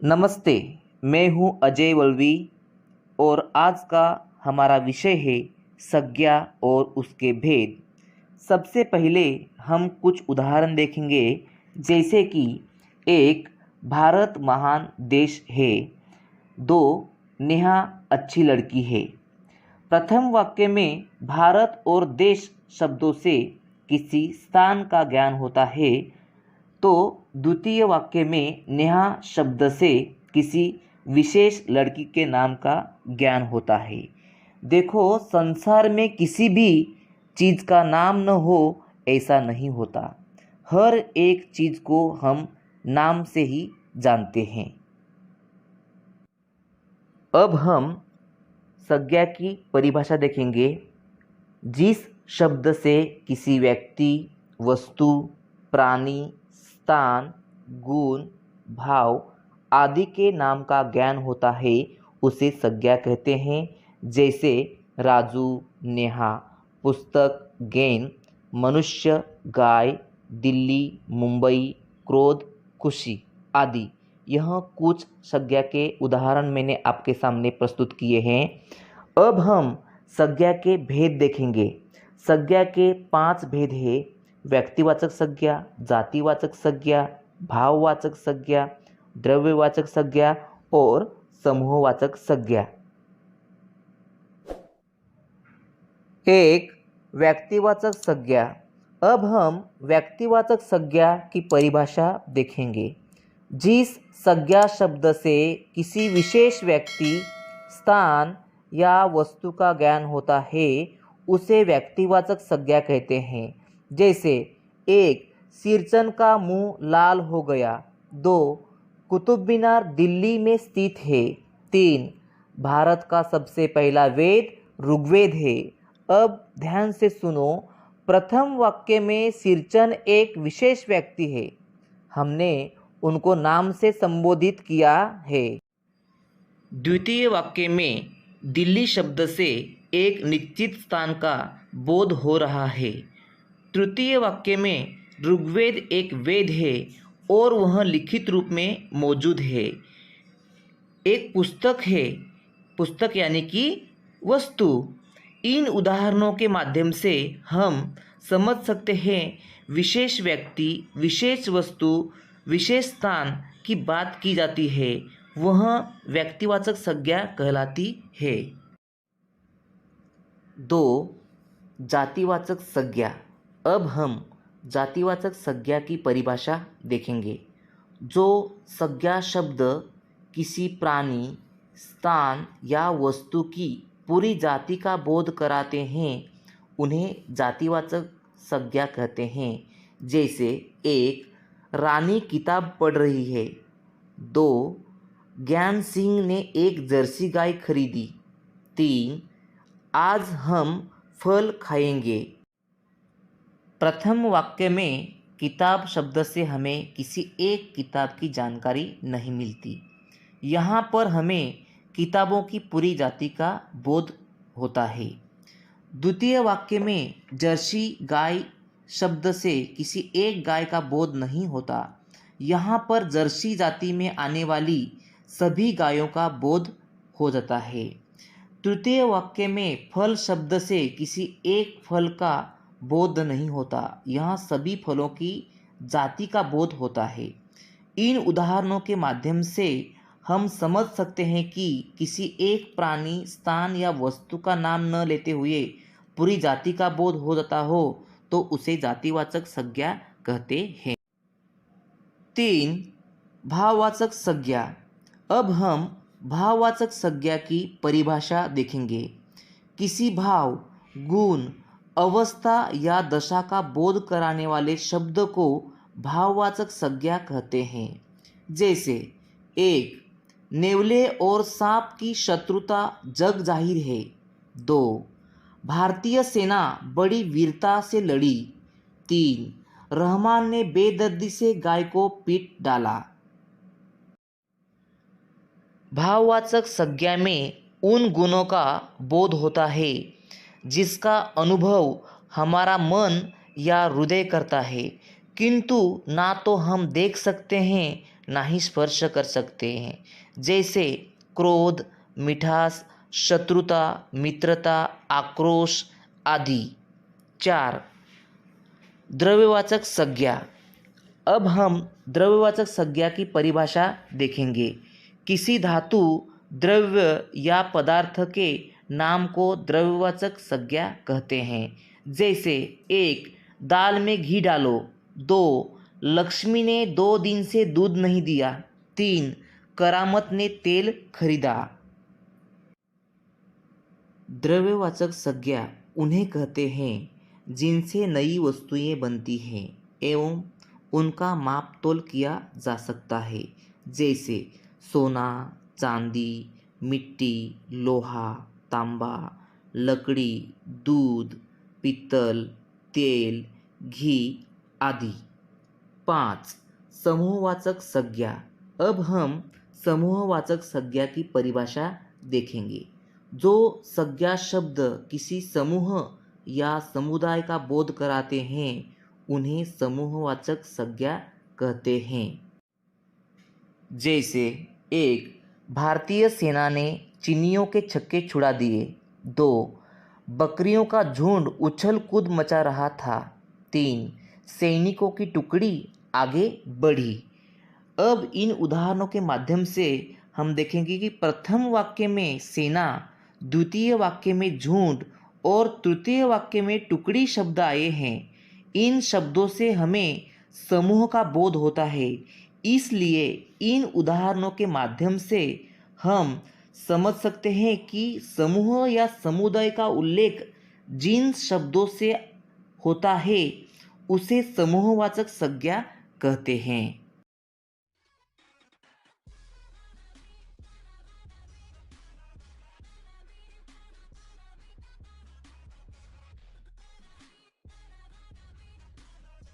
नमस्ते, मैं हूँ अजय वल्वी और आज का हमारा विषय है संज्ञा और उसके भेद। सबसे पहले हम कुछ उदाहरण देखेंगे, जैसे कि एक, भारत महान देश है। दो, नेहा अच्छी लड़की है। प्रथम वाक्य में भारत और देश शब्दों से किसी स्थान का ज्ञान होता है, तो द्वितीय वाक्य में नेहा शब्द से किसी विशेष लड़की के नाम का ज्ञान होता है। देखो, संसार में किसी भी चीज़ का नाम न हो ऐसा नहीं होता। हर एक चीज़ को हम नाम से ही जानते हैं। अब हम संज्ञा की परिभाषा देखेंगे। जिस शब्द से किसी व्यक्ति, वस्तु, प्राणी, स्थान, गुण, भाव आदि के नाम का ज्ञान होता है उसे संज्ञा कहते हैं। जैसे राजू, नेहा, पुस्तक, गेंद, मनुष्य, गाय, दिल्ली, मुंबई, क्रोध, खुशी आदि। यह कुछ संज्ञा के उदाहरण मैंने आपके सामने प्रस्तुत किए हैं। अब हम संज्ञा के भेद देखेंगे। संज्ञा के 5 भेद हैं: व्यक्तिवाचक संज्ञा, जातिवाचक संज्ञा, भाववाचक संज्ञा, द्रव्यवाचक संज्ञा और समूहवाचक संज्ञा। एक, व्यक्तिवाचक संज्ञा। अब हम व्यक्तिवाचक संज्ञा की परिभाषा देखेंगे। जिस संज्ञा शब्द से किसी विशेष व्यक्ति, स्थान या वस्तु का ज्ञान होता है उसे व्यक्तिवाचक संज्ञा कहते हैं। जैसे 1, सिरचन का मुंह लाल हो गया। 2, कुतुब मीनार दिल्ली में स्थित है। 3, भारत का सबसे पहला वेद ऋग्वेद है। अब ध्यान से सुनो। प्रथम वाक्य में सिरचन एक विशेष व्यक्ति है। हमने उनको नाम से संबोधित किया है। द्वितीय वाक्य में दिल्ली शब्द से एक निश्चित स्थान का बोध हो रहा है। तृतीय वाक्य में ऋग्वेद एक वेद है और वह लिखित रूप में मौजूद है। एक पुस्तक है, पुस्तक यानी कि वस्तु। इन उदाहरणों के माध्यम से हम समझ सकते हैं विशेष व्यक्ति, विशेष वस्तु, विशेष स्थान की बात की जाती है, वह व्यक्तिवाचक संज्ञा कहलाती है। 2, जातिवाचक संज्ञा। अब हम जातिवाचक संज्ञा की परिभाषा देखेंगे। जो संज्ञा शब्द किसी प्राणी, स्थान या वस्तु की पूरी जाति का बोध कराते हैं उन्हें जातिवाचक संज्ञा कहते हैं। जैसे 1, रानी किताब पढ़ रही है। 2, ज्ञान सिंह ने एक जर्सी गाय खरीदी। 3, आज हम फल खाएंगे। प्रथम वाक्य में किताब शब्द से हमें किसी एक किताब की जानकारी नहीं मिलती। यहाँ पर हमें किताबों की पूरी जाति का बोध होता है। द्वितीय वाक्य में जर्सी गाय शब्द से किसी एक गाय का बोध नहीं होता। यहाँ पर जर्सी जाति में आने वाली सभी गायों का बोध हो जाता है। तृतीय वाक्य में फल शब्द से किसी एक फल का बोध नहीं होता। यहाँ सभी फलों की जाति का बोध होता है। इन उदाहरणों के माध्यम से हम समझ सकते हैं कि किसी एक प्राणी, स्थान या वस्तु का नाम न लेते हुए पूरी जाति का बोध हो जाता हो तो उसे जातिवाचक संज्ञा कहते हैं। 3, भाववाचक संज्ञा। अब हम भाववाचक संज्ञा की परिभाषा देखेंगे। किसी भाव, गुण, अवस्था या दशा का बोध कराने वाले शब्द को भाववाचक संज्ञा कहते हैं। जैसे 1, नेवले और सांप की शत्रुता जग जाहिर है। 2, भारतीय सेना बड़ी वीरता से लड़ी। 3, रहमान ने बेदर्दी से गाय को पीट डाला। भाववाचक संज्ञा में उन गुणों का बोध होता है जिसका अनुभव हमारा मन या हृदय करता है, किंतु ना तो हम देख सकते हैं ना ही स्पर्श कर सकते हैं, जैसे क्रोध, मिठास, शत्रुता, मित्रता, आक्रोश आदि। 4. द्रव्यवाचक संज्ञा। अब हम द्रव्यवाचक संज्ञा की परिभाषा देखेंगे। किसी धातु, द्रव्य या पदार्थ के नाम को द्रव्यवाचक संज्ञा कहते हैं। जैसे 1. दाल में घी डालो। 2. लक्ष्मी ने 2 दिन से दूध नहीं दिया। 3. करामत ने तेल खरीदा। द्रव्यवाचक संज्ञा उन्हें कहते हैं जिनसे नई वस्तुएं बनती हैं एवं उनका माप तोल किया जा सकता है, जैसे सोना, चांदी, मिट्टी, लोहा, तांबा, लकड़ी, दूध, पीतल, तेल, घी आदि। 5. समूहवाचक संज्ञा। अब हम समूहवाचक संज्ञा की परिभाषा देखेंगे। जो संज्ञा शब्द किसी समूह या समुदाय का बोध कराते हैं उन्हें समूहवाचक संज्ञा कहते हैं। जैसे 1. भारतीय सेना ने चीनियों के छक्के छुड़ा दिए। 2. बकरियों का झुंड उछल कूद मचा रहा था। 3. सैनिकों की टुकड़ी आगे बढ़ी। अब इन उदाहरणों के माध्यम से हम देखेंगे कि प्रथम वाक्य में सेना, द्वितीय वाक्य में झुंड और तृतीय वाक्य में टुकड़ी शब्द आए हैं। इन शब्दों से हमें समूह का बोध होता है, इसलिए इन उदाहरणों के माध्यम से हम समझ सकते हैं कि समूह या समुदाय का उल्लेख जिन शब्दों से होता है उसे समूहवाचक संज्ञा कहते हैं।